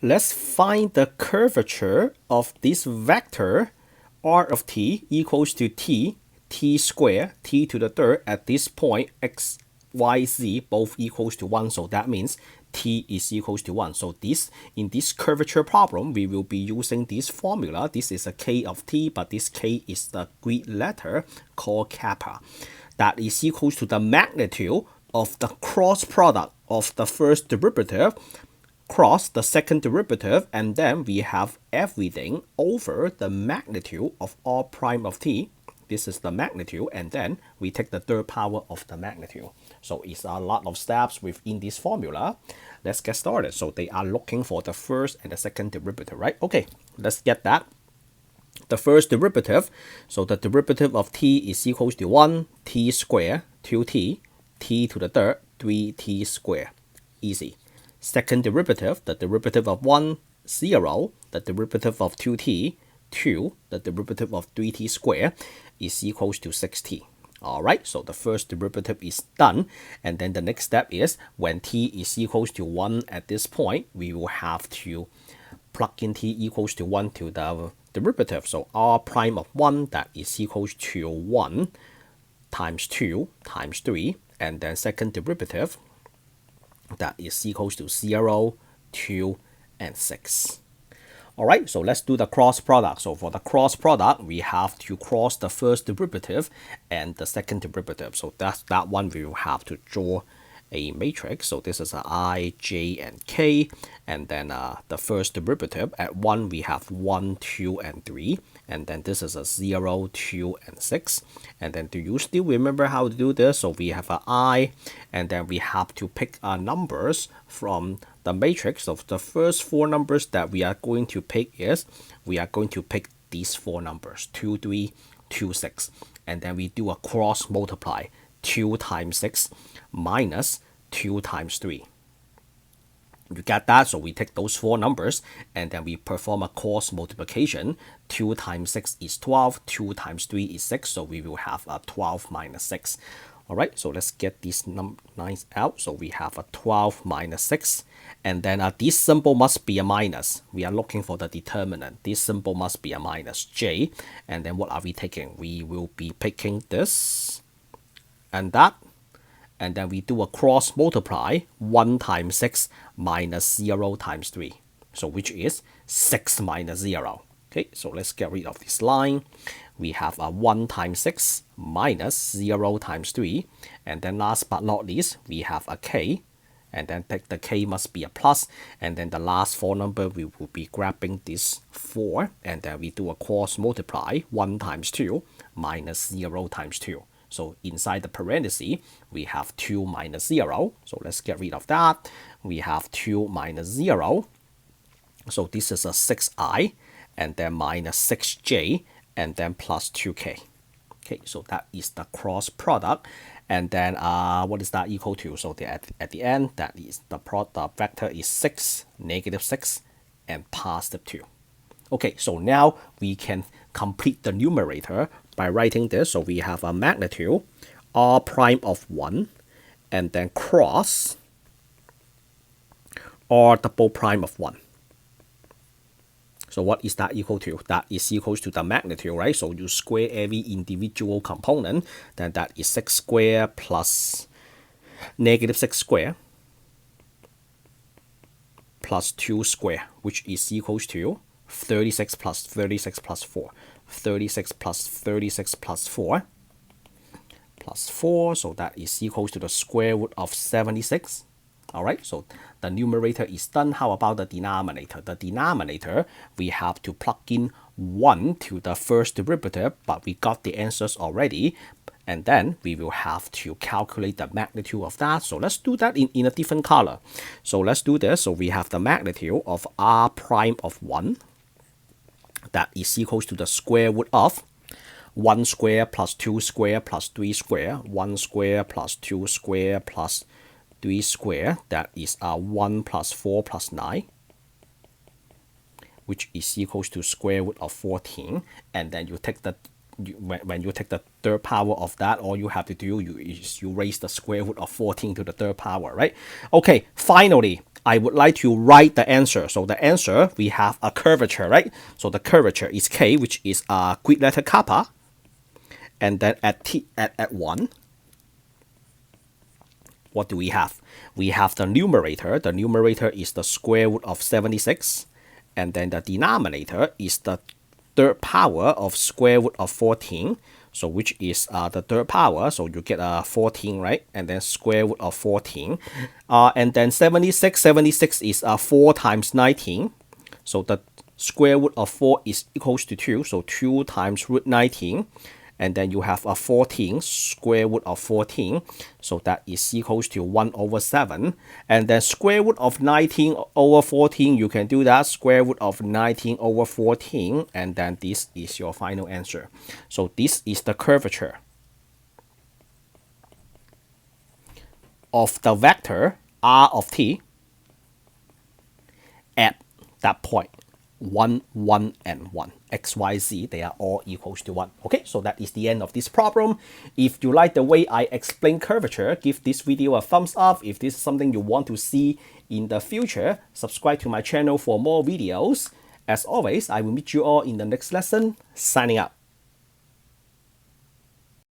let's find the curvature of this vector r of t equals to t squared, t to the third at this point x, y, z both equals to 1. So that means t is equals to 1. So in this curvature problem, we will be using this formula. This is a k of t, but this k is the Greek letter called kappa. That is equals to the magnitude of the cross product of the first derivative cross the second derivative, and then we have everything over the magnitude of r prime of t. This is the magnitude, and then we take the third power of the magnitude. So it's a lot of steps within this formula. Let's get started. So they are looking for the first and the second derivative, right? Okay, let's get that. The first derivative, so the derivative of t is equals to 1 t squared 2t, t to the third 3t squared. Easy. Second derivative, the derivative of 1, 0, the derivative of 2t, 2, the derivative of 3t squared is equals to 6t. Alright, so the first derivative is done, and then the next step is when t is equals to 1 at this point, we will have to plug in t equals to 1 to the derivative. So r prime of 1, that is equals to 1 times 2 times 3, and then second derivative, that is equals to 0, 2, and 6. Alright, so let's do the cross product. So for the cross product, we have to cross the first derivative and the second derivative. So that's that one we will have to draw a matrix. So this is a I, J, and K, and then the first derivative at 1 we have 1, 2, and 3, and then this is a 0, 2, and 6. And then do you still remember how to do this? So we have a I, and then we have to pick numbers from the matrix. So the first 4 numbers that we are going to pick is, we are going to pick these 4 numbers, 2, 3, 2, 6, and then we do a cross multiply, 2 times 6 minus 2 times 3. You get that? So we take those 4 numbers and then we perform a cross multiplication. 2 times 6 is 12, 2 times 3 is 6, so we will have a 12 minus 6. Alright, so let's get these lines out. So we have a 12 minus 6, and then this symbol must be a minus. We are looking for the determinant. This symbol must be a minus, j, and then what are we taking? We will be picking this and that, and then we do a cross multiply, 1 times 6 minus 0 times 3, so which is 6 minus 0. Okay, so let's get rid of this line. We have a 1 times 6 minus 0 times 3, and then last but not least, we have a k, and then the k must be a plus, and then the last 4 number we will be grabbing this 4, and then we do a cross multiply, 1 times 2 minus 0 times 2. So inside the parenthesis, we have 2 minus 0. So let's get rid of that. We have 2 minus 0. So this is a 6i, and then minus 6j, and then plus 2k. Okay, so that is the cross product. And then what is that equal to? So at the end, that is the vector is 6, negative 6, and positive 2. Okay, so now we can complete the numerator by writing this. So we have a magnitude r prime of 1, and then cross r double prime of 1. So what is that equal to? That is equals to the magnitude, right? So you square every individual component, then that is 6 squared plus negative 6 squared plus 2 squared, which is equals to 36 plus 36 plus 4. 36 plus 36 plus 4 plus 4, so that is equals to the square root of 76. Alright, so the numerator is done. How about the denominator? The denominator, we have to plug in 1 to the first derivative, but we got the answers already, and then we will have to calculate the magnitude of that. So let's do that in a different color. So let's do this. So we have the magnitude of r prime of 1, that is equals to the square root of 1 square plus 2 square plus 3 square, 1 square plus 2 square plus 3 square, that is 1 plus 4 plus 9, which is equals to square root of 14. And then you take the when you take the third power of that, all you have to do is you raise the square root of 14 to the third power, right? Okay, finally, I would like to write the answer. So the answer, we have a curvature, right? So the curvature is K, which is a Greek letter kappa. And then at T at 1, what do we have? We have the numerator. The numerator is the square root of 76. And then the denominator is the third power of square root of 14. So which is the third power. So you get 14, right? And then square root of 14. And then 76 is 4 times 19. So the square root of 4 is equals to 2. So 2 times root 19. And then you have a 14, square root of 14. So that is equals to 1 over 7. And then square root of 19 over 14, you can do that. Square root of 19 over 14. And then this is your final answer. So this is the curvature of the vector r of t at that point. 1, 1, and 1. X, Y, Z, they are all equals to 1. Okay, so that is the end of this problem. If you like the way I explain curvature, give this video a thumbs up. If this is something you want to see in the future, subscribe to my channel for more videos. As always, I will meet you all in the next lesson. Signing out.